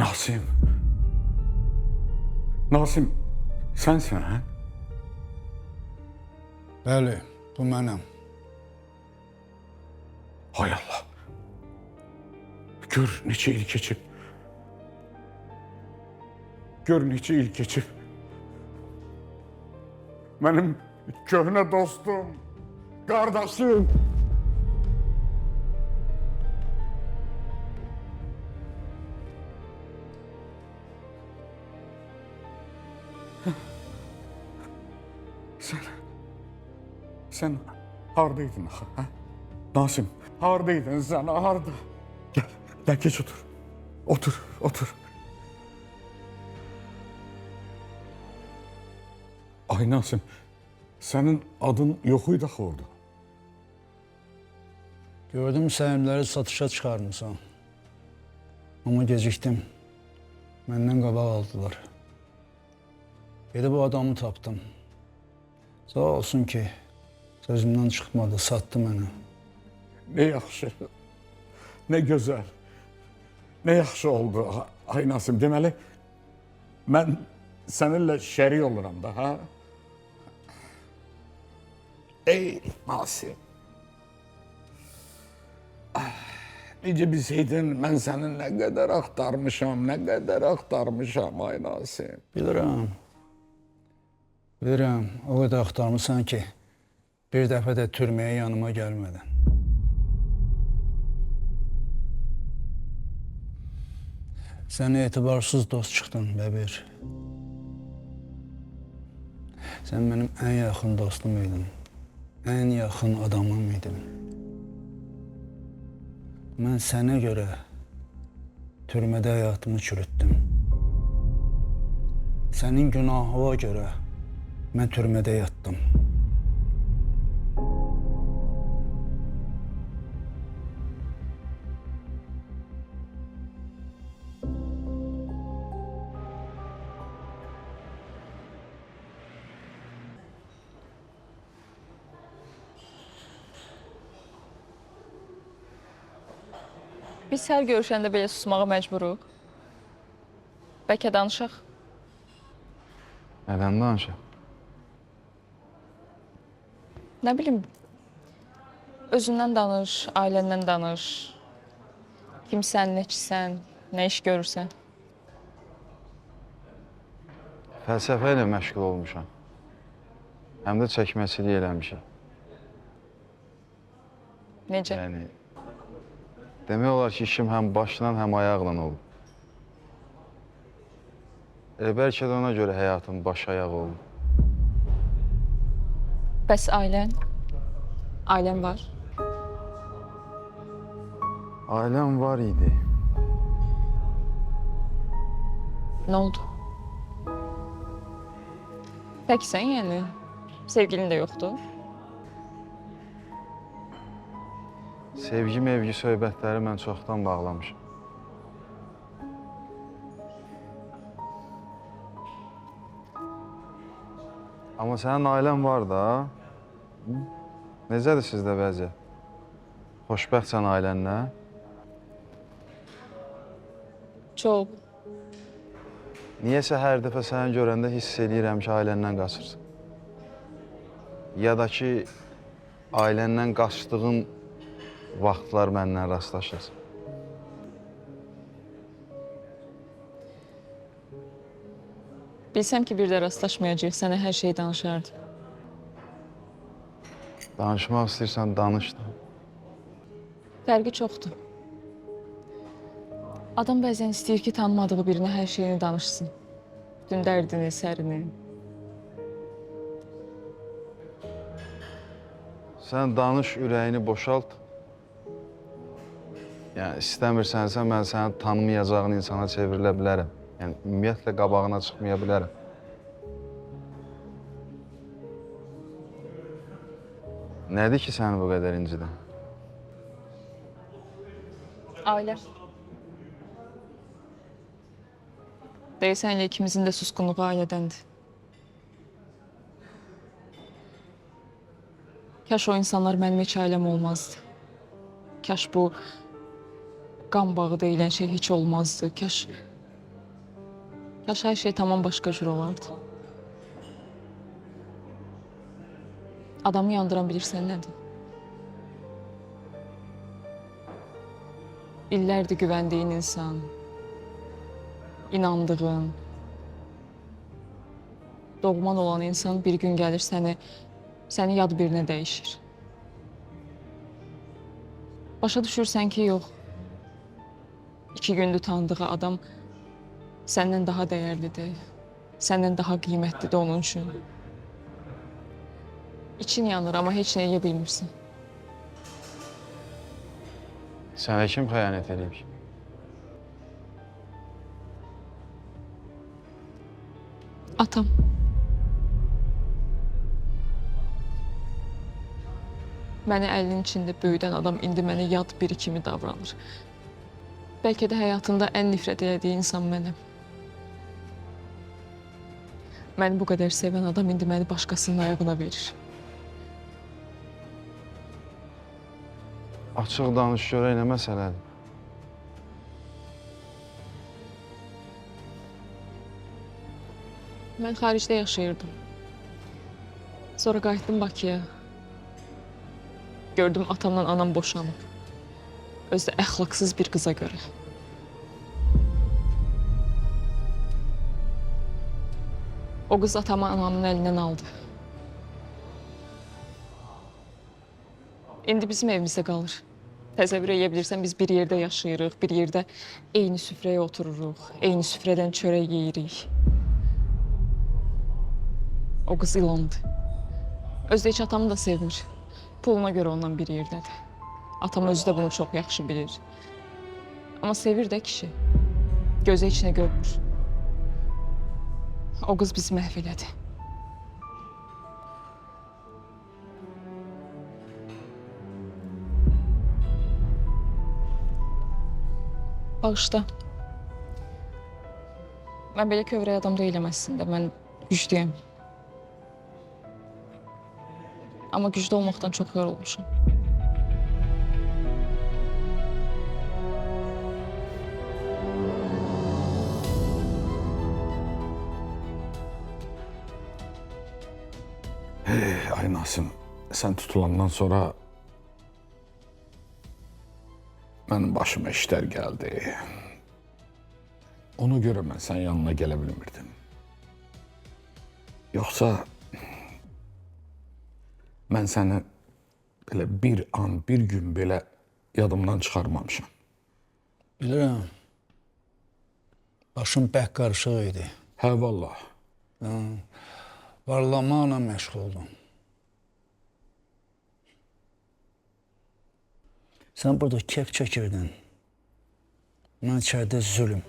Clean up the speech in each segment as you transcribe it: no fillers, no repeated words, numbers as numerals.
Nasim. Nasim, sensin ha? Bəli, bu mənəm. Hay Allah. Gör neçə il keçib. Gör neçə il keçib. Mənim köhnə dostum, qardaşım. Sen hardaydın axı, ha? Nasim, hardaydın sen, harda? Gel geç otur. Otur. Ay Nasim, senin adın yok idi axı orada. Gördüm səhimləri satışa çıxarmısan. Amma gecikdim. Məndən qabaq aldılar. Gedib bu adamı tapdım. Sağ olsun ki, sözümdən çıxmadı, sattı mənə. Ne yaxşı, ne güzel, ne yaxşı oldu. Ay Nasim, deməli, mən səninlə şərik oluram da, ha? Ey Nasim. Necə bilseydin, mən səni nə qədər axtarmışam, ay Nasim. Bilirəm. O qədər axtarmışsan ki, bir dəfə də türməyə yanıma gəlmədin. Sən etibarsız dost çıxdın, Bəbir. Sən mənim ən yaxın dostum idin. Ən yaxın adamım idin. Mən sənə görə türmədə həyatımı çürütdüm. Sənin günahına görə mən türmədə yatdım. Biz hər görüşəndə belə susmağa məcburuq. Bəlkə danışaq. Nədən danışaq? Nə bilim, özündən danış, ailəndən danış. Kimsən, neçisən, nə iş görürsən. Fəlsəfə ilə məşğul olmuşam. Həm də çəkməçilik eləmişəm. Necə? Yəni, demək olar ki, işim həm başla, həm ayaqla olub. Bəlkə də ona görə həyatım baş ayaq oldu. Bəs ailən? Ailən var? Ailəm var idi. Nə oldu? Təksən yəni? Sevgilin də yoxdur? Sevgi-mevgi söhbətləri mən çoxdan bağlamışam. Amma sənin ailən var da. Necədir sizdə vəziyyət? Xoşbəxtsən ailənlə? Çox. Niyəsə hər dəfə səni görəndə hiss eləyirəm ki, ailəndən qaçırsan. Ya da ki, ailəndən qaçdığın vaxtlar məndən rastlaşırsan. Bilsəm ki, bir də rastlaşmayacaq, sənə hər şeyi danışardım. Danışmaq istəyirsən, danış da. Fərqi çoxdur. Adam bəzən istəyir ki, tanımadığı birinə hər şeyini danışsın. Bütün dərdini, sərini. Sən danış, ürəyini boşalt. Yəni, istəmirsənsə, mən səni tanımayacağın insana çevrilə bilərəm. Yəni, ümumiyyətlə qabağına çıxmaya bilərəm. Nədir ki, səni bu qədər incidən? Ailə. Deyirsən elə ikimizin də susqunluğu ailədəndir. Kaş o insanlar mənim heç ailəm olmazdı. Kaş bu qan bağı deyilən şey heç olmazdı. Kaş Kaş hər şey tamam başqa cür olardı. Adamı yandıran bilirsən nədir? İllərdir güvəndiyin insan, inandığın, doğman olan insan bir gün gəlir səni yad birinə dəyişir. Başa düşürsən ki, yox. 2 gündür tanıdığı adam səndən daha dəyərlidir, səndən daha qiymətlidir onun üçün. İçin yanır, amma heç nə edə bilmirsən. Sənə kim xəyanət edib? Atam. Məni əlinin içində böyüdən adam indi mənə yad biri kimi davranır. Bəlkə də həyatında ən nifrət elədiyi insan mənəm. Məni bu qədər sevən adam indi məni başqasının ayağına verir. Açıq danış görək nə məsələdir? Mən xaricdə yaşayırdım. Sonra qayıtdım Bakıya. Gördüm atamla anam boşanıb. Özü də əxlaqsız bir qıza görə. O qız atamı anamın əlindən aldı. İndi bizim evimizdə qalır. Təsəvvür edə bilirsən, biz bir yerdə yaşayırıq, bir yerdə eyni süfrəyə otururuq, eyni süfrədən çörək yeyirik. O qız ilandı. Özü də heç atamı da sevmir. Puluna görə ondan bir yerdədir. Atam özü də bunu çox yaxşı bilir. Amma sevir də kişi. Gözü heç nə görmür. O qız bizi məhv elədi. Bağışla. Mən belə kövrək adam deyiləm əslində. Mən güclüyəm. Amma güclü olmaqdan çox yorulmuşam. Ay Nasim, sən tutulandan sonra mənim başıma işlər gəldi. Ona görə mən sənin yanına gələ bilmirdim. Yoxsa mən səni belə bir an, bir gün belə yadımdan çıxarmamışam. Bilirəm. Başım bək qarışıq idi. Hə, vallah. Varlamaqla məşğul oldum. Sən burada kef çəkirdin. Mən içəridə zülüm.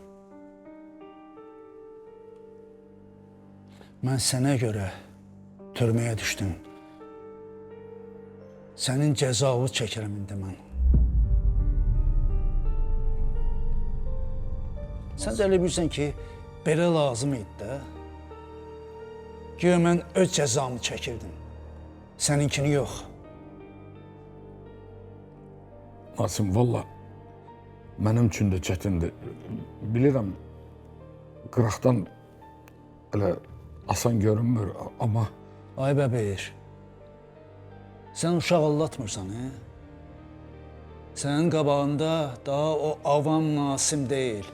Mən sənə görə türməyə düşdüm. Sənin cəzavı çəkirəm indi mən. Sən də elə bilirsən ki, belə lazım idi də. Güya mən öz cəzamı çəkirdim. Səninkini yox. Nasim, vallah, mənim üçün də çətindir. Bilirəm, qıraqdan elə asan görünmür, amma... Ay bəbəyir, sən uşaq allatmırsan, hə? Sənin qabağında daha o avam Nasim deyil.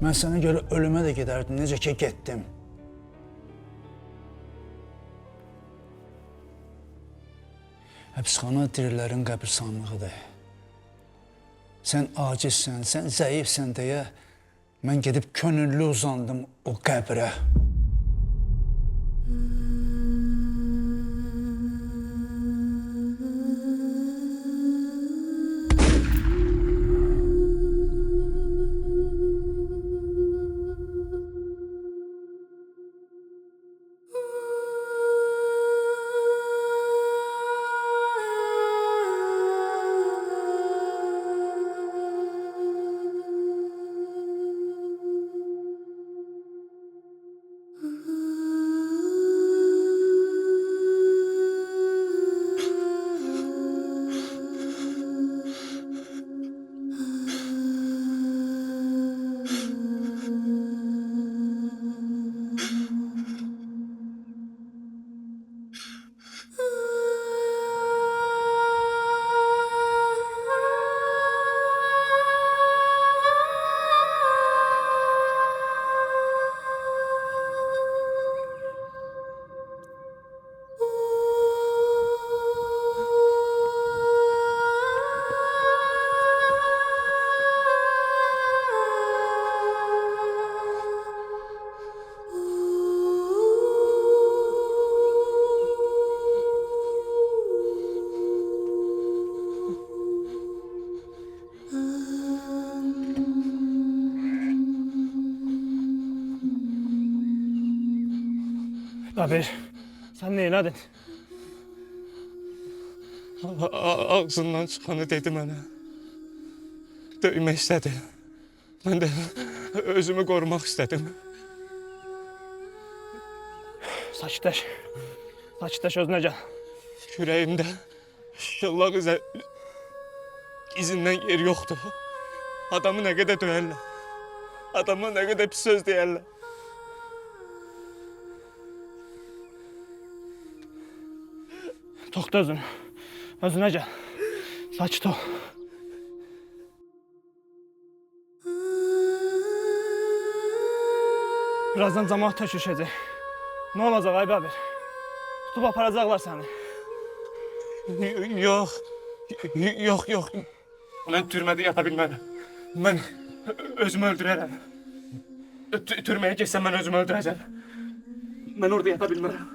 Mən sənə görə ölümə də gedərdim, necə ki getdim. Həbsxana dirilərin qəbirstanlığıdır. Sən acizsən, sən zəifsən deyə mən gedib könüllü uzandım o qəbrə. Kabir, sen neylədin? Ağzından çıxanı dedi mənə. Döymək istədi. Mən də özümü qorumaq istədim. Sakitləş. Sakitləş, özünə gəl. Kürəyimdə şıllaq izindən yer yoxdur. Adamı nə qədər döyərlər. Adama nə qədər pis söz deyərlər. Toxta özünü. Özünə gəl. Sakit ol. Birazdan camaat töküşəcək. Nə olacaq ay bəbir? Tutub aparacaqlar səni. Yox. Yox. Mən türmədə yata bilmərəm. Mən özümü öldürərəm. Türməyə geçsəm mən özümü öldürəcəm. Mən orada yata bilmərəm.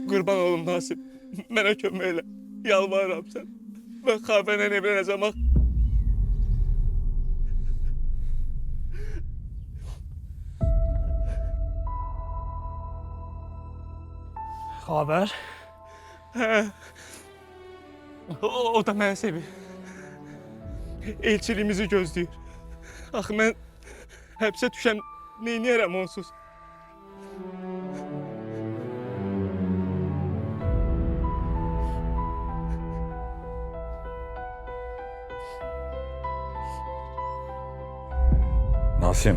Qurban olum Nasib. Mənə kömək elə. Yalvarıram sən. Mən Xavərlə evlənəcəm. Xavər? O da məni sevir. Elçiliğimizi gözləyir. Axı mən həbsə düşəm, neyniyərəm onsuz? Nasim.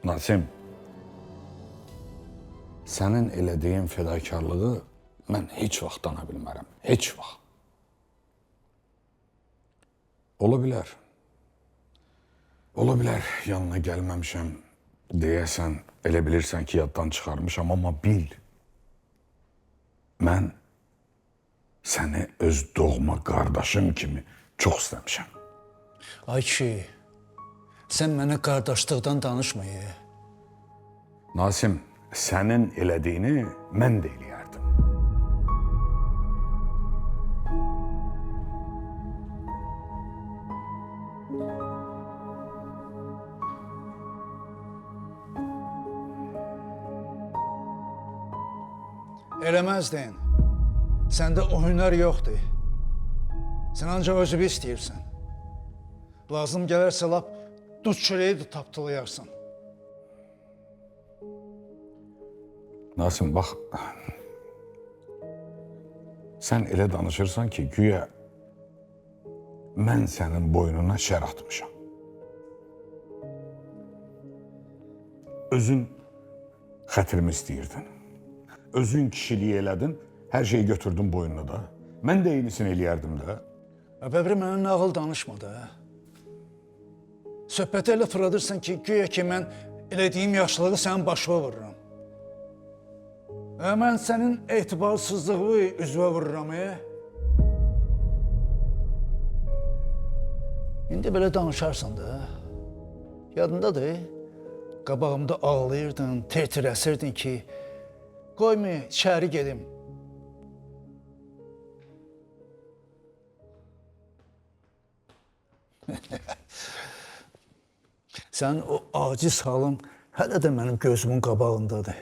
Nasim. Sənin elədiyin fədakarlığı mən heç vaxt dana bilmərəm. Heç vaxt. Ola bilər. Ola bilər yanına gəlməmişəm deyəsən, elə bilirsən ki, yaddan çıxarmışam, amma bil. Mən səni öz doğma qardaşım kimi çox istəmişəm. Ay kişi, sən mənə qardaşlıqdan danışma. Nasim, sənin elədiyini mən də eləyərdim. Eləməzdin. Səndə o hünər yoxdur. Sən ancaq özünü istəyirsən. Lazım gələrsə lap duz çörəyi də tapdılayarsan. Nasim, bax, sən elə danışırsan ki, güya mən sənin boynuna şər atmışam. Özün xətrimi istəyirdin. Özün kişiliyi elədin, hər şeyi götürdün boynuna da. Mən də eynisini eləyərdim də. Bəbri mənə nağıl danışma da. Söhbəti elə fırladırsan ki, güya ki mən elədiyim yaşlığı sənin başına vururam. Mən sənin etibarsızlığı üzvə vururam. İndi belə danışarsan da. Yadındadır, qabağımda ağlayırdın, tir-tir əsirdin ki, qoyma, içəri gedim. Sən o aciz halın hələ də mənim gözümün qabağındadır.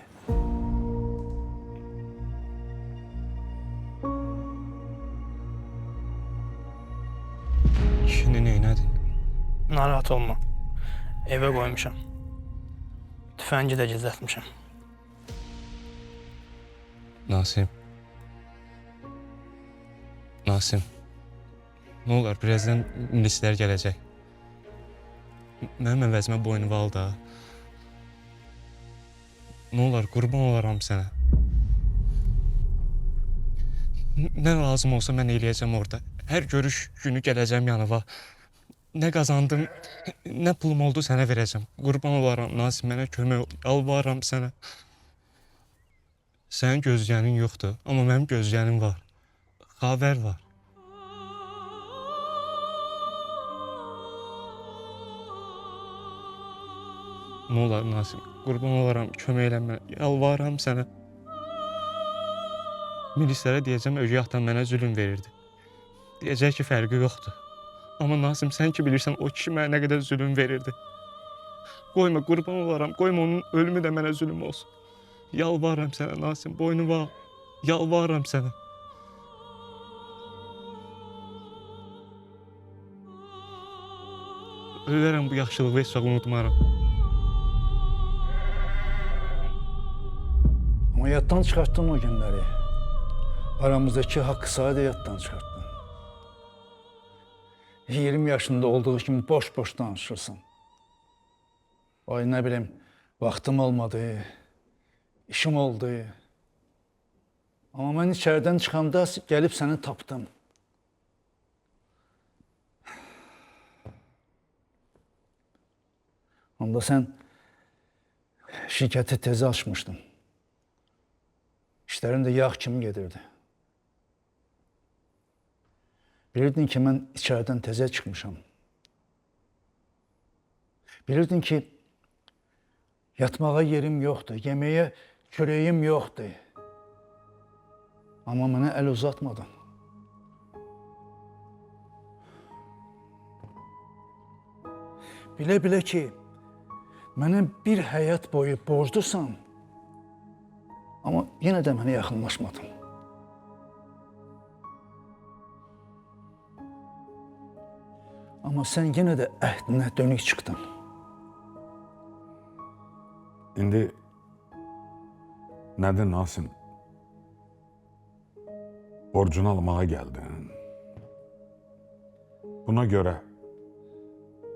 Kişini neynədin? Narahat olma. Evə qoymuşam. Tüfəngi də gizlətmişəm. Nasim. Nə olar, birazdan milislər gələcək. Mənim əvəzimə boynumu al da. Nə olar, qurban olaram sənə. Nə lazım olsa mən eləyəcəm orada. Hər görüş günü gələcəm yanıva. Nə qazandım, nə pulum oldu sənə verəcəm. Qurban olaram Nasim, mənə kömək ol, yalvarıram sənə. Sənin gözləyənin yoxdur, amma mənim gözləyənim var. Xavər var. Nə olar Nasim, qurban olaram, kömək eləmə, yalvarıram sənə. Milislərə deyəcəm ögey atam mənə zülm verirdi. Deyəcək ki, fərqi yoxdur. Amma Nasim, sən ki bilirsən o kişi mənə nə qədər zülm verirdi. Qoyma, qurban olaram, qoyma onun ölümü də mənə zülm olsun. Yalvarıram sənə Nasim, boynumu al. Yalvarıram sənə. Ölərəm bu yaxşılığı heç vaxt unutmaram. Ama yaddan çıkarttın o günleri. Aramızdaki hakkı sayede yaddan çıkarttın. 20 yaşında olduğu gibi boş boş danışırsın. Ay ne bileyim, vaxtım olmadı, işim oldu. Ama ben içeriden çıkanda gelip seni tapdım. Onda sen şirketi tezi açmışdın. İşlerin de yağ kimi gedirdi. Bilirdin ki ben içeriden teze çıkmışam. Bilirdin ki yatmağa yerim yoktu, yemeğe çöreğim yoktu. Ama bana el uzatmadın. Bile bile ki benim bir hayat boyu borclusan, ama yine de bana yakınlaşmadın. Ama sen yine de əhdinə dönük çıktın. İndi nədir Nasim? Borcunu almağa geldin. Buna göre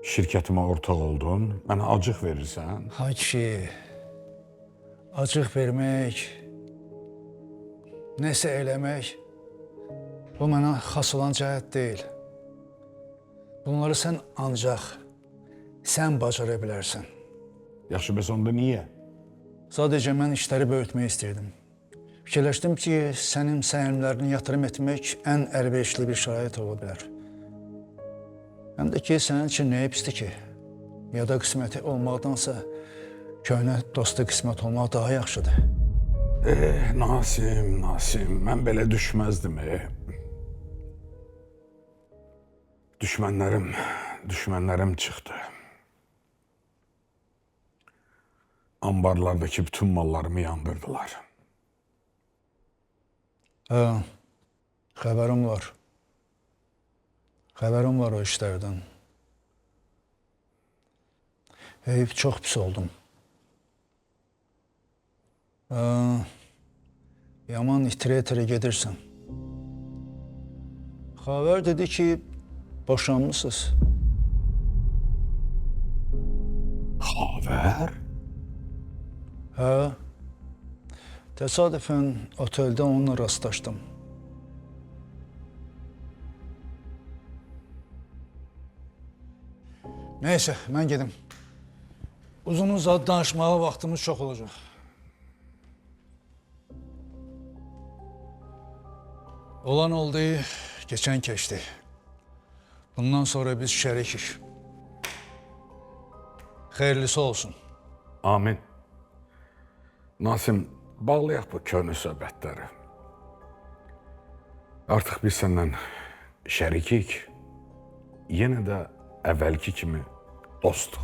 şirketime ortak oldun, bana acıq verirsən. Hay kişi, acıq vermək, nəsə eləmək, bu mənə xas olan cəhət deyil. Bunları sen ancaq sen bacara bilərsən. Yaxşı, bəs onda niyə? Sadəcə mən işləri böyütmək istirdim. Fikirləşdim ki, sənin səyirlərini yatırım etmək ən əlverişli bir şərait ola bilər. Həm də ki, sənin üçün nəyə pisdir ki? Ya da qisməti olmaqdansa, köhnə dosta qismət olmaq daha yaxşıdır. Nasim, mən belə düşməzdim. Düşmənlərim çıxdı. Ambarlardakı bütün mallarımı yandırdılar. Hə, xəbərim var. Xəbərim var o işlərdən. Heyif, çox pis oldum. Yaman itire-itire gedirsən. Xavər dedi ki, boşanmışsınız. Xavər? Hə, təsadüfən oteldə onunla rastlaşdım. Neyse, mən gedim. Uzun uzad danışmağa vaxtımız çox olacaq. Olan oldu, geçen keçdi. Bundan sonra biz şərikik. Xeyirlisi olsun. Amin. Nasim, bağlayaq bu köhnə söhbətləri. Artıq biz səndən şərikik, yenə də əvvəlki kimi dostuq.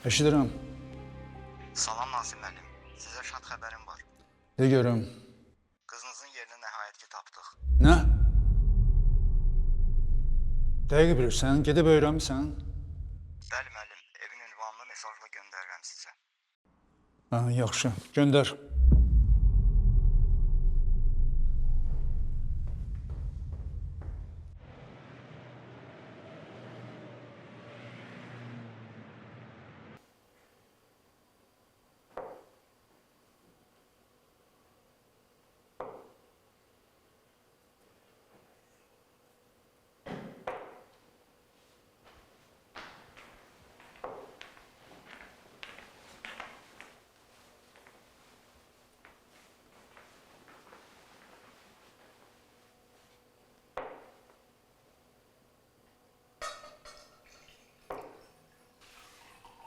Eşidirəm. Salam Nasim müəllim. Sizə şad xəbərim var. De görüm. Qızınızın yerini nəhayət ki tapdıq. Nə? Dəqiq bilirsən, gedib öyrənmisən? Bəli müəllim, evin ünvanını mesajla göndərirəm sizə. Hə, yaxşı, göndər.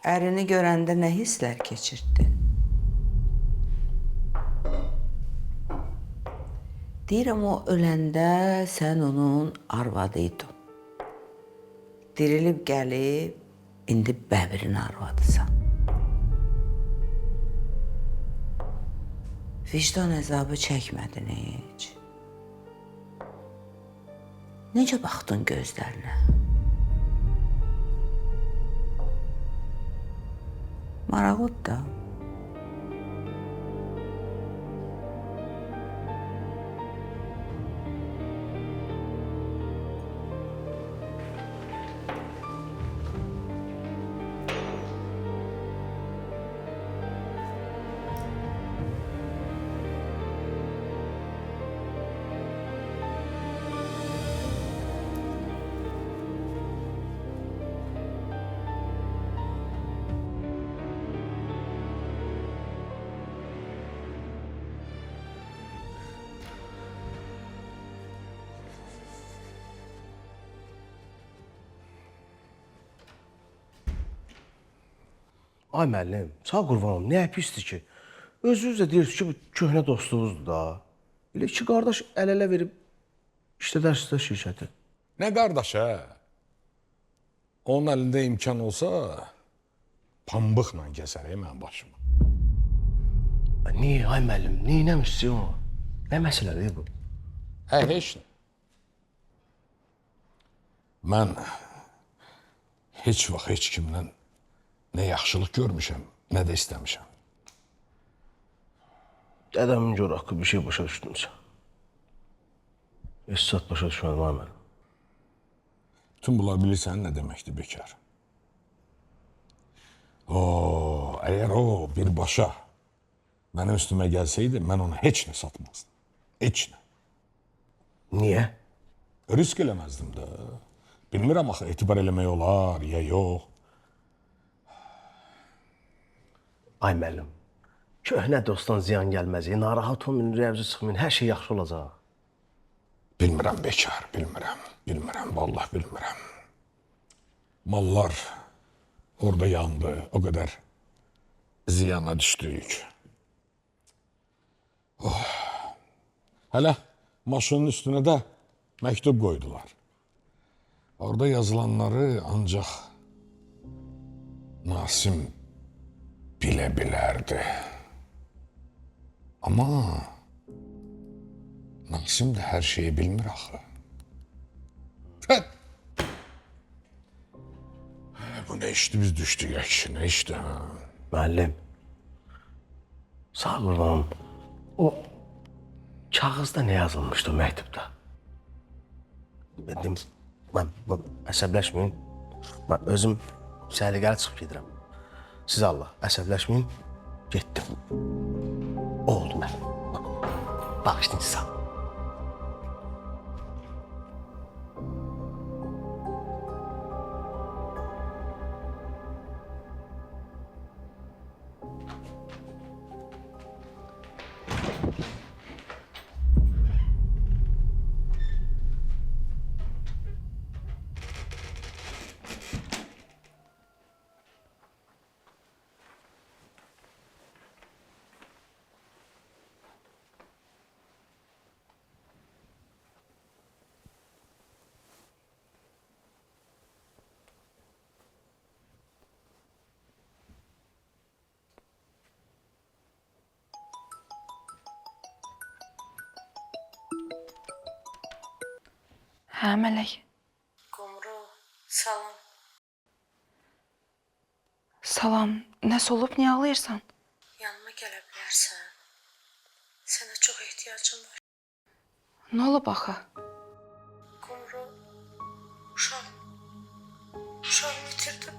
Ərini görəndə nə hisslər keçirdin? Deyirəm, o öləndə sən onun arvadıydın. Dirilib gəlib, indi bəbirin arvadısan. Vicdan əzabı çəkmədin heç. Necə baxdın gözlərinə? Maraqlıdır da. Ay müəllim, sağ qurban olum, nə pisdir ki? Özünüz də deyirsiniz ki, bu köhnə dostluğunuzdur da. Elə iki qardaş əl-ələ verib işlədərsiniz də şirkəti. Nə qardaş, hə? Onun əlində imkan olsa, pambıqla kəsər mənim başımı. Niyə, ay müəllim, neynəmişsin o? Nə məsələdir bu? Hə, heç nə. Mən heç vaxt heç kimdən nə yaxşılıq görmüşəm, nə də istəmişəm. Dədəmin gör haqqı bir şey başa düşdümsə. Heç saat başa düşmədim, ay müəllim. Bütün bunlar bilirsən nə deməkdir bekar? Əgər o birbaşa mənim üstümə gəlsəydi, mən ona heç nə satmazdım. Heç nə. Niyə? Risk eləməzdim də. Bilmirəm axı, etibar eləmək olar, ya yox. Ay müəllim, köhnə dostdan ziyan gəlməz, narahat olmayın, rəvzi çıxmayın, hər şey yaxşı olacaq. Bilmirəm bekar, bilmirəm, vallahi bilmirəm. Mallar orada yandı, o qədər ziyana düşdük. Hələ maşının üstünə də məktub qoydular. Orada yazılanları ancaq Nasim bilə bilərdi. Amma Nasim də hər şeyi bilmir axı. Bu nə işdi biz düşdük əkşi, nə işdi ha? Müəllim, sağ qurbanım, o kağızda nə yazılmışdı o məktubda? Mən əsəbləşməyin, mən özüm səliqəli çıxıb gedirəm. Siz Allah, əsəbləşməyin, getdim. Oldu mən. Bağışlayın sağ. Hə, Mələk. Qumru, salam. Salam. Nəsə olub, niyə ağlayırsan? Yanıma gələ bilərsən. Sənə çox ehtiyacım var. Nə olub axı? Qumru, uşağımı itirdim.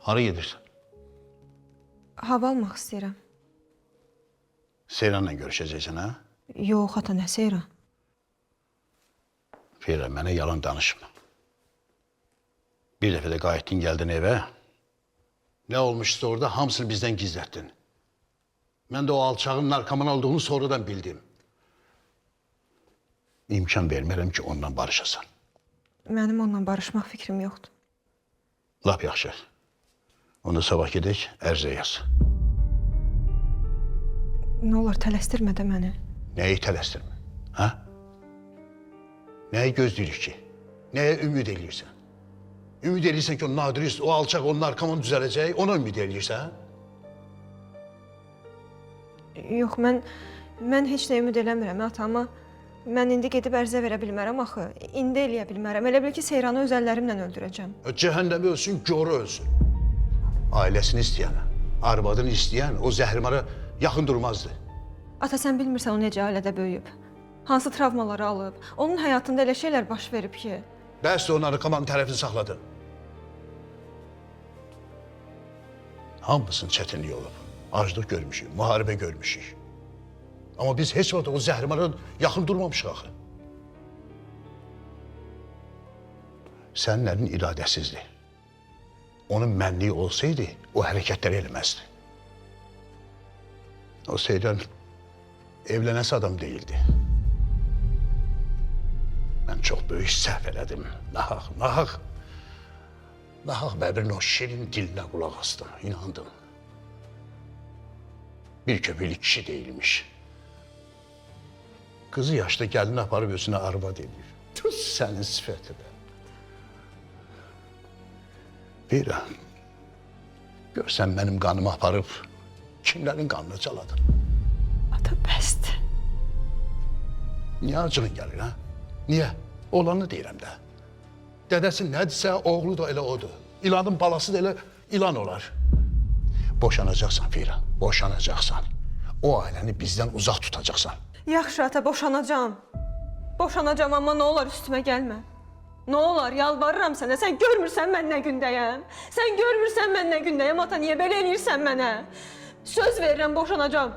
Hara gedirsən? Hava almaq istəyirəm. Seyranla görüşəcəksən, hə? Yox, ata, nə seyran? Firə, mənə yalan danışma. Bir dəfə də qayıtdın, gəldin evə. Nə olmuşsa orada hamısını bizdən gizlətdin. Mən də o alçağın narkoman olduğunu sonradan bildim. İmkan vermərəm ki, ondan barışasan. Mənim onunla barışmaq fikrim yoxdur. Lap yaxşı. Onu sabah gedək, ərzə yaz. Nə olur, tələsdirmə də məni. Nəyi tələsdirmə, hə? Nəyi gözləyirik ki? Nəyə ümid eləyirsən? Ümid eləyirsən ki, o nadirist, o alçaq, o narkoman düzələcək, ona ümid eləyirsən? Yox, mən heç nə ümid eləmirəm, ata, amma mən indi gedib ərzə verə bilmərəm axı. İndi eləyə bilmərəm. Elə bil ki, Seyranı öz əllərimlə öldürəcəm. Cəhənnəmi ölsün, göru ölsün. Ailəsini istəyən, arvadını istəyən o zəhrimara yaxın durmazdı. Ata, sən bilmirsən o necə ailədə böyüyüb. Hansı travmaları alıb. Onun həyatında elə şeylər baş verib ki. Bəs də o narkomanın tərəfini saxladın. Hamısının çətinliyi olub. Aclıq görmüşük, müharibə görmüşük. Amma biz heç vaxt o zəhrimara yaxın durmamışıq axı. Sənin əlin iradəsizdir. Onun mənliyi olsaydı, o hərəkətləri eləməzdi. O Seyran evlənəsi adam değildi. Mən çox böyük səhv elədim. Nahaq Bəbirin o şirin dilinə qulaq asdım, inandım. Bir köpüklü kişi değilmiş. Kızı yaşda gəlini aparıb özünə arvad edir. Tuz sənin sifətine. Bir an, görsən mənim qanımı aparıb, kimlərin qanını caladın? Ata, bəsdir. Niyə acığın gəlir, ha? Niyə? Olanı deyirəm də. Dədəsi nədirsə, oğlu da elə odur. İlanın balası da elə ilan olar. Boşanacaqsan Firan, boşanacaqsan. O ailəni bizdən uzaq tutacaqsan. Yaxşı, ata, boşanacağam. Boşanacağam, amma nə olar üstümə gəlmə. Nə olar, yalvarıram sənə. Sən görmürsən mən nə gündəyəm. Sən görmürsən mən nə gündəyəm, ata, niyə belə eləyirsən mənə? Söz verirəm, boşanacağam.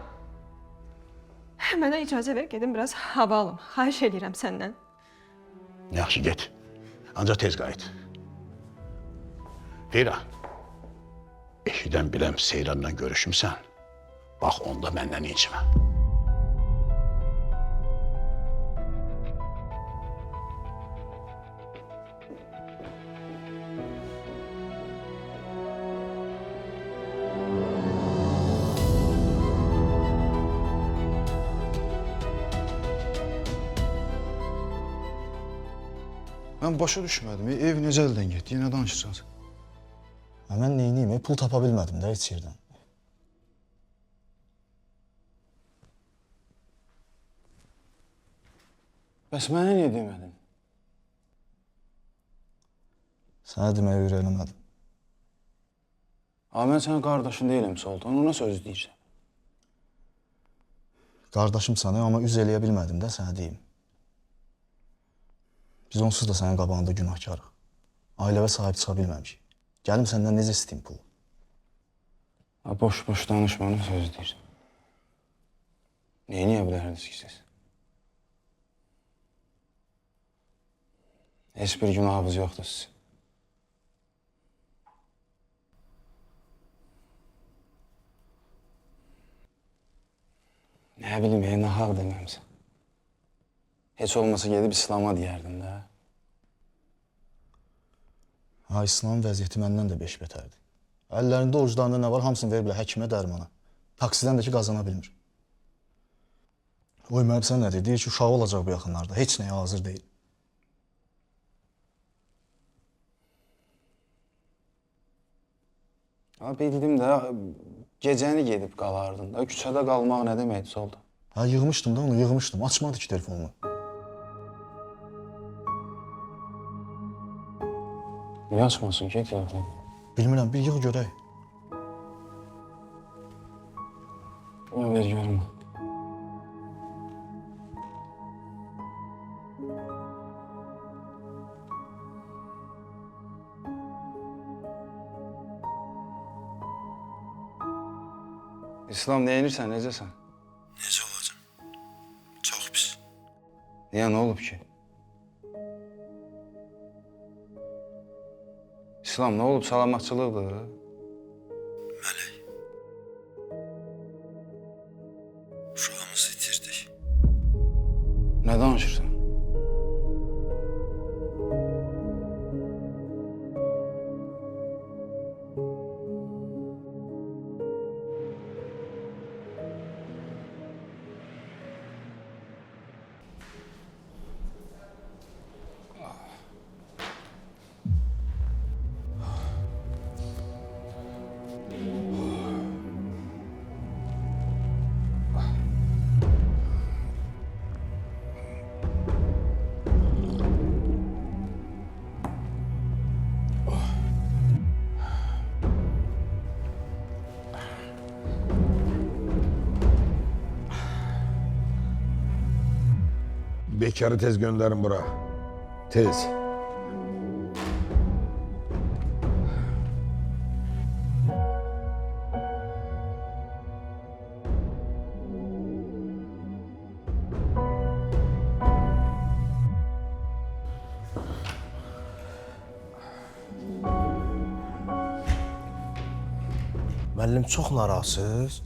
Mənə icazə ver, gedim biraz hava alım. Xahiş edirəm səndən. Yaxşı, get. Ancaq tez qayıt. Firan, eşidən biləm Seyranla görüşümsən. Bax, onda məndən incimə. Mən başa düşmədim. Ev necə əldən getdi? Yenə danışırsanız. Mən neyniyim? Pul tapa bilmədim də heç yerdən. Bəs mənə niyə demədin? Sənə deməyə öyrələmədim. Amma mən sənin qardaşın deyiləm, Soltan. Ona söz deyirsən. Qardaşım sənə, amma üz eləyə bilmədim də sənə deyim. Biz onsuz da sənin qabağında günahkarıq. Ailəvə sahib çıxa bilməmişik. Gəlim səndən necə istəyim pulu? Boş-boş danışmanı söz deyirsən. Neyə bilərdiniz ki siz? Heç bir günahınız yoxdur sizin. Nə bilim, nahaq deməmsən. Heç olmasa gedib İslam'a deyərdin də. Ha, İslamın vəziyyəti məndən də beş betərdir. Əllərində oruclarında nə var, hamısını veriblər həkimə, dərmana. Taksidən də ki, qazana bilmir. Oy, müəllim, sən nədir? Deyir ki, uşağı olacaq bu yaxınlarda. Heç nəyə hazır deyil. Bildim də, gecəni gedib qalardın da. Küçədə qalmaq nə deməkdir, oldu? Ha, yığmışdım da onu, yığmışdım. Açmadı ki telefonumu. Niyə açmasın ki telefonu? Bilmirəm, bir yığ görək. Ver görmə. İslam, neyinirsən, necəsən? Necə olacam? Çox pis. Niyə, nə olub ki? İslam, nə olub, salamatçılıqdır? Mələk. Uşağımızı itirdik. Nə danışırsan? Bekarı tez gönderin bura. Tez. Müəllim çox narazısınız.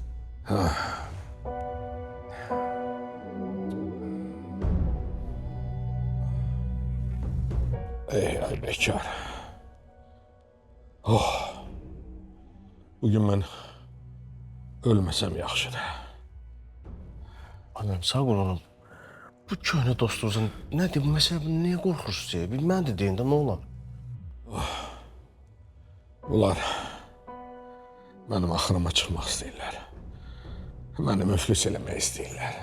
Ey ay bekar. Oh. Bugün ben ölmesem yaxşıdır. Anam sağ olun. Bu köhnə dostunuzun nədir bu məsələ? Niyə qorxursunuz? Bir mən də deyin də nə olar? Bunlar benim axırıma çıxmaq istəyirlər. Məni müflis eləmək istəyirlər.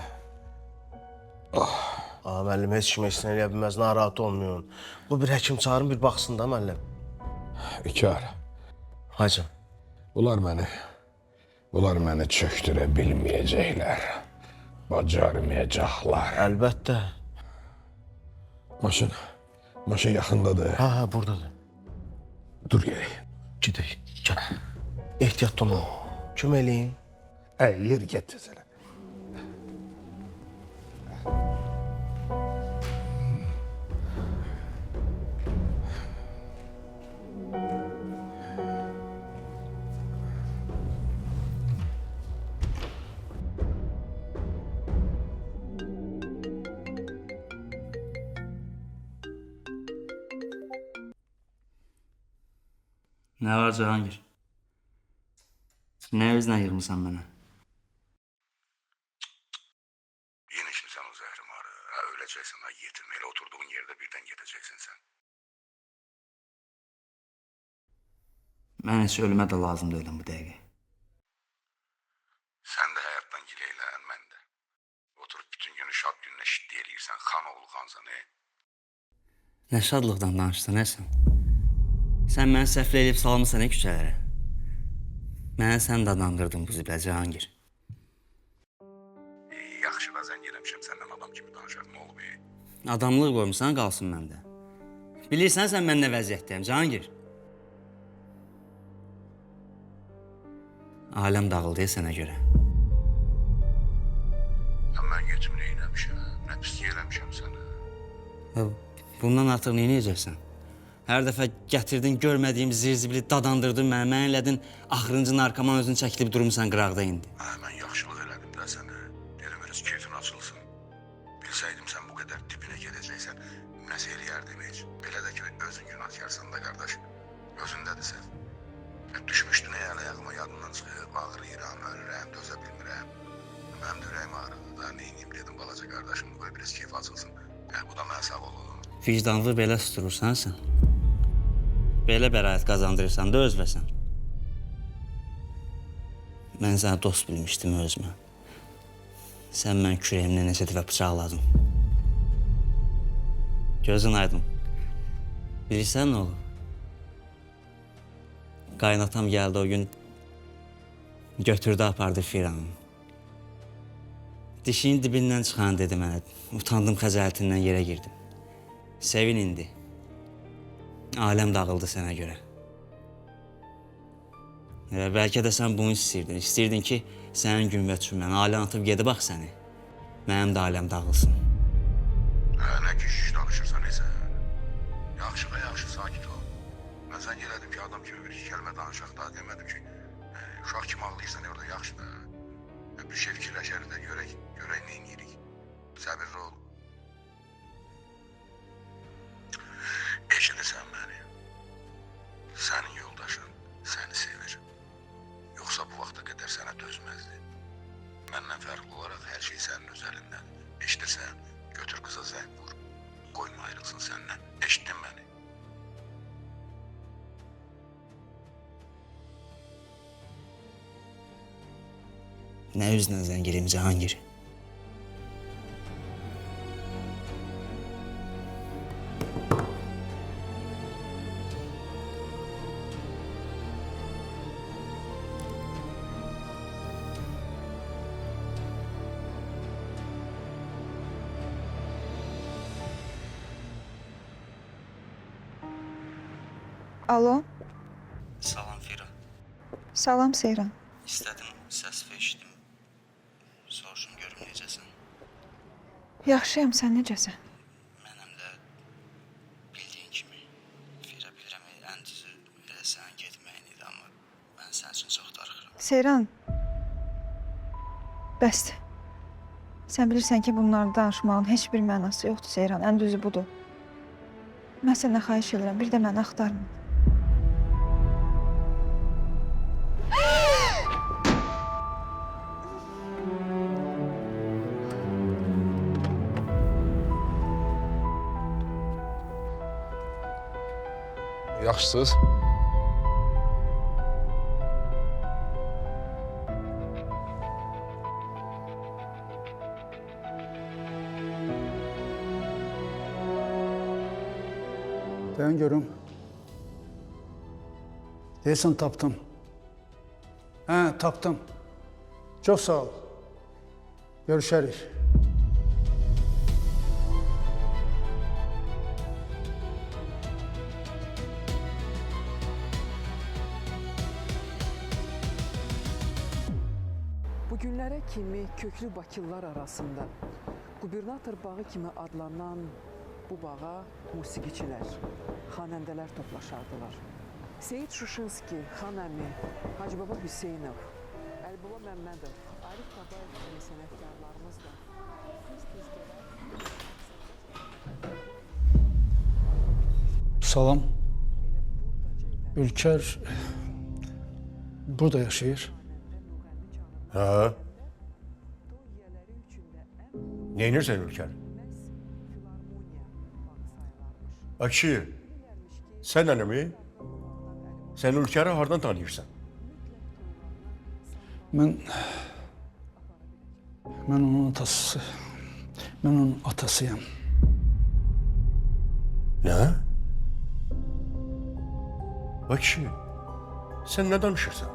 Müəllim, heç kim heç nə eləyə bilməz, narahat olmayın. Bu bir həkim çağırın, bir baxsın da müəllim. İkar. Hacım. Bunlar məni çöktürə bilməyəcəklər. Bacarmayacaqlar. Əlbəttə. Maşın yaxındadır. Ha, buradadır. Dur gerək. Gedək, gəl. Ehtiyatlı olun. Kömək eləyin. Yer get sənə. Nə var Cahangir? Nə özünə yığmısan mənə? Yine şimdi sen o zəhrim arı. Ha, öleceksin, ha yetirmeyle oturduğun yerde birden gideceksin sen. Mən heç ölümə də lazım deyiləm bu dəqiqə. Sen de hayattan gileylən, mən də. Oturup bütün günü şad gününe şiddi eləyirsən, xan oğlu xansan, Nə şadlıqdan danışsan, sən? Sən məni səhvlə eləyib salmısan küçələrə. Mənə sən dadandırdın bu ziblə Cahangir. Yaxşı da zəng eləmişəm səndən adam kimi danışar, nə olub? Adamlıq qoymusan, qalsın məndə. Bilirsən sən mən nə vəziyyətdəyəm Cahangir? Aləm dağıldı sənə görə. Ya mən geçim nə eləmişəm, nə pislik eləmişəm sənə. Bundan artıq nə edəcəksən? Hər dəfə gətirdin, görmədiyim zirzibili dadandırdın mənə, mən elədin, axırıncı narkoman özünü çəkilib durmuşsan qıraqda indi. Mən yaxşılıq elədim də sənə, dedim biraz keyfin açılsın. Bilsəydim sən bu qədər dibinə gedəcəksən, nəsə eləyərdim heç. Belə də ki, özün günahkarsan da qardaş, özündədir sən. Düşmüşdün əl ayağıma, yadından çıxıb, ağrıyıram, ölürəm, dözə bilmirəm. Mənim də ürəyim ağrıdı da, neyniyim dedim, balaca qardaşım, qoy biraz keyf açılsın. Bu da mən sağ olum. Vicdanlı belə susturursan sən. Belə bəraət qazandırırsan da özbəsən. Mən sənə dost bilmişdim özümə. Sən mən kürəyimlə necə dəfə bıçaqladın. Gözün aydın. Bilirsən nə olub? Qaynatam gəldi o gün, götürdü apardı Firanı. Dişinin dibindən çıxan dedi mənə, utandım xəcalətindən yerə girdim. Sevin indi. Aləm dağıldı sənə görə. Bəlkə də sən bunu istəyirdin. İstəyirdin ki, sənin gün və cümlən ailən atıb gedib bax səni. Mənim də ailəm dağılsın. Nə ki danışırsan neysə. Yaxşı, sakit ol. Mən sən elədim ki, adam kimi bir iki kəlmə danışaq da, demədim ki, uşaq kimi ağlayırsan orada, yaxşı da. Bir şey fikirləşərik də, görək nə edirik. Səbirli ol. Eşidirsən məni. Sənin yoldaşın səni sevir. Yoxsa bu vaxta qədər sənə dözməzdi. Məndən fərqli olaraq hər şey sənin öz əlindədir. Eşidirsən, götür qıza zəng vur. Qoyma ayrılsın səndən. Eşitdin məni? Nə üzlə zəng eləyim Cahangir? Alo, Salam Fira. salam Seyran. İstədim, səs eşitdim. Soruşum görüm necəsən. Yaxşıyam, sən necəsən? Mənəm də bildiyin kimi. Fira bilirəm, ən düzü elə sənin getməyin idi, amma mən sənin üçün çox darıxıram. Seyran, bəsdir. Sən bilirsən ki, bunları danışmağın heç bir mənası yoxdur Seyran, ən düzü budur. Mən sənə xahiş edirəm, bir də məni axtarma. Yaxşısınız? Dayan görüm. Deyəsən tapdım. Hə, tapdım. Çox sağ ol. Görüşərik. Bugünlərə kimi köklü Bakılılar arasında qubernator bağı kimi adlanan bu bağa musiqiçilər, xanəndələr toplaşardılar. Seyid Şuşinski, Xan Əmi, Hacıbaba Hüseynov, Əlibaba Məmmədov, Arif Babayev kimi sənətkarlarımız da Salam. Ülker burada yaşayır. Hə? Neynirsən Ülker? Akşi, sən nənəmi? Sən Ülker'i hardan tanıyırsan? Mən onun atası. Mən onun atasıyam. Nə? Akşi, sən nə danışırsan?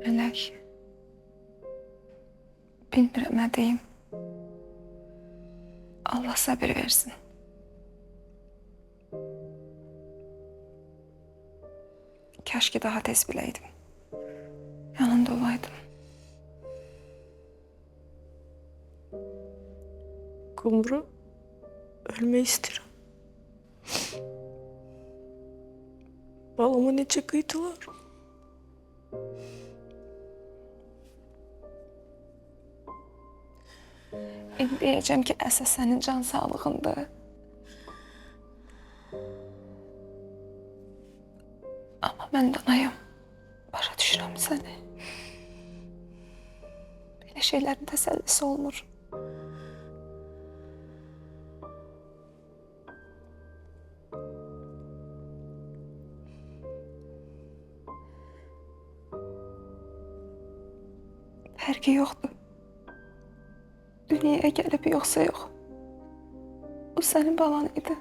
Mələk, bilmirəm nə deyim. Allah səbir versin. Kaş ki daha tez biləydim. Yanında olaydım. Kumru, ölmək istəyirəm. Balama necə qıydılar? İndi deyəcəm ki, əsas sənin can sağlığındır. Amma mən danayım. Başa düşürəm səni. Belə şeylərin təsəllisi olmur. Fərqi yoxdur. Dünyaya gəlib yoxsa yox. O sənin balan idi.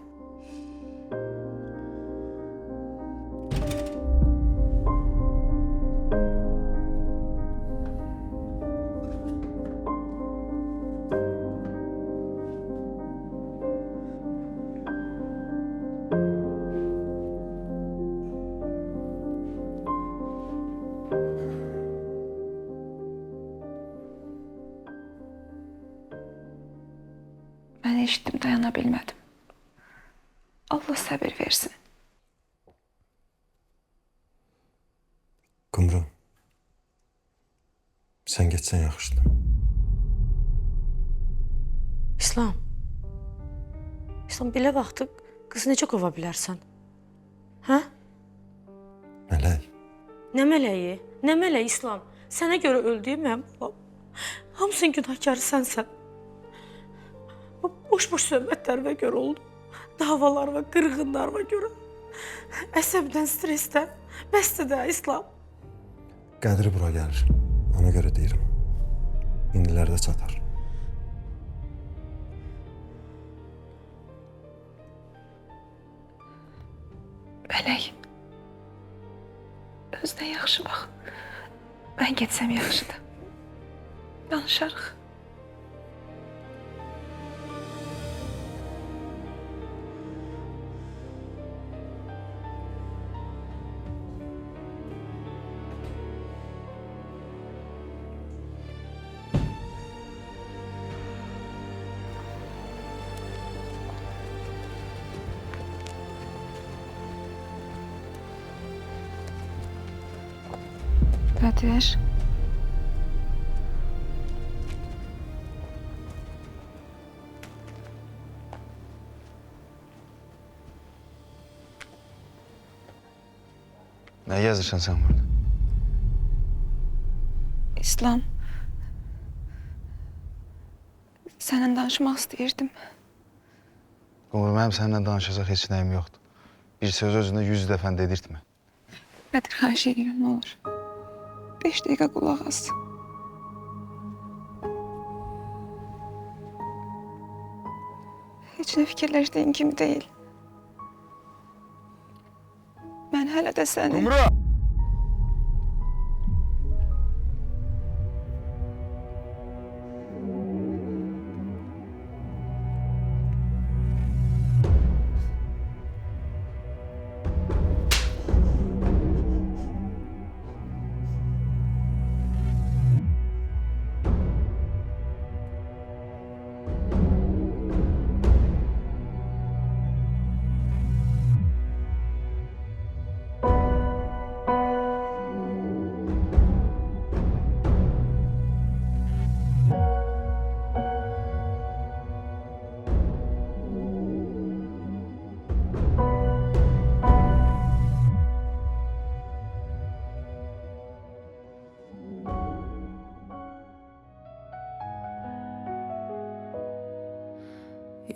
Mən eşitdim, dayana bilmədim. Allah səbir versin. Qumru, sən getsən yaxşıdır. İslam. İslam, belə vaxtı qızı necə qova bilərsən? Hə? Mələk. Nə mələyi? Nə mələyi İslam? Sənə görə öldüyüm mənim balam. Hamısının günahkarı sənsən. Boş-boş söhbətlərimə görə oldu. Davalarıma, qırğınlarıma görə. Əsəbdən, stressdən. Bəsdir də İslam. Qədri bura gəlir. Ona görə deyirəm. İndilərdə çatar. Mələk, özünə yaxşı bax. Mən getsəm yaxşıdır. Danışarıq. Qədir. Nə yazırsan sən burada? İslam. Səninlə danışmaq istəyirdim. Qumru, mənim səninlə danışacaq heç nəyim yoxdur. Bir söz özünə 100 dəfə dedirtmə. Qədir, xahiş edirəm, nə olur. 5 dəqiqə qulaq as. Heç nə fikirləşdiyin kimi deyil. Mən hələ də səni... Qumru!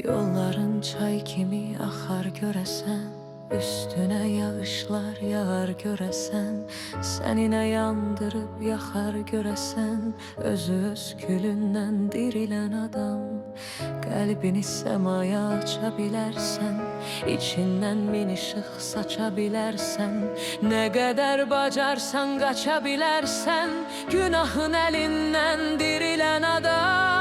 Yolların çay kimi axar görəsən, üstünə yağışlar yağar görəsən, səninə yandırıb yaxar görəsən, özü öz külündən dirilən adam. Qəlbini səmaya aça bilərsən, içindən min işıq saça bilərsən, nə qədər bacarsan qaça bilərsən, günahın əlindən dirilən adam.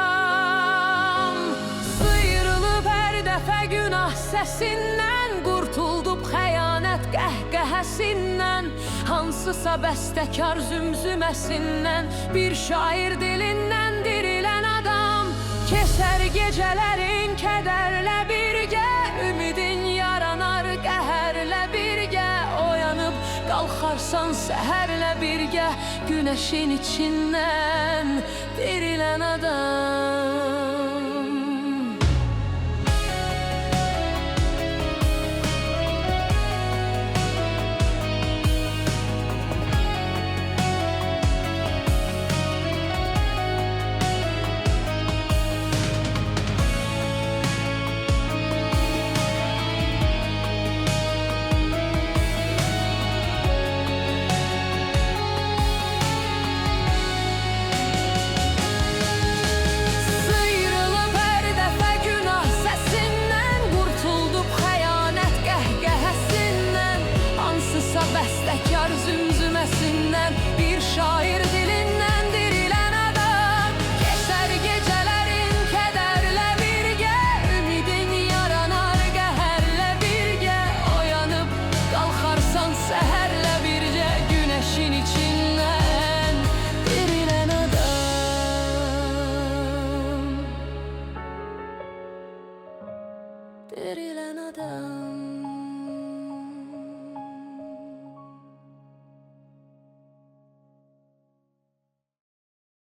Günah səsindən qurtuldub xəyanət qəhqəhəsindən, hansısa bəstəkar zümzüməsindən, bir şair dilindən dirilən adam. Keçər gecələrin kədərlə birgə, ümidin yaranar qəhərlə birgə, oyanıb qalxarsan səhərlə birgə, günəşin içindən dirilən adam.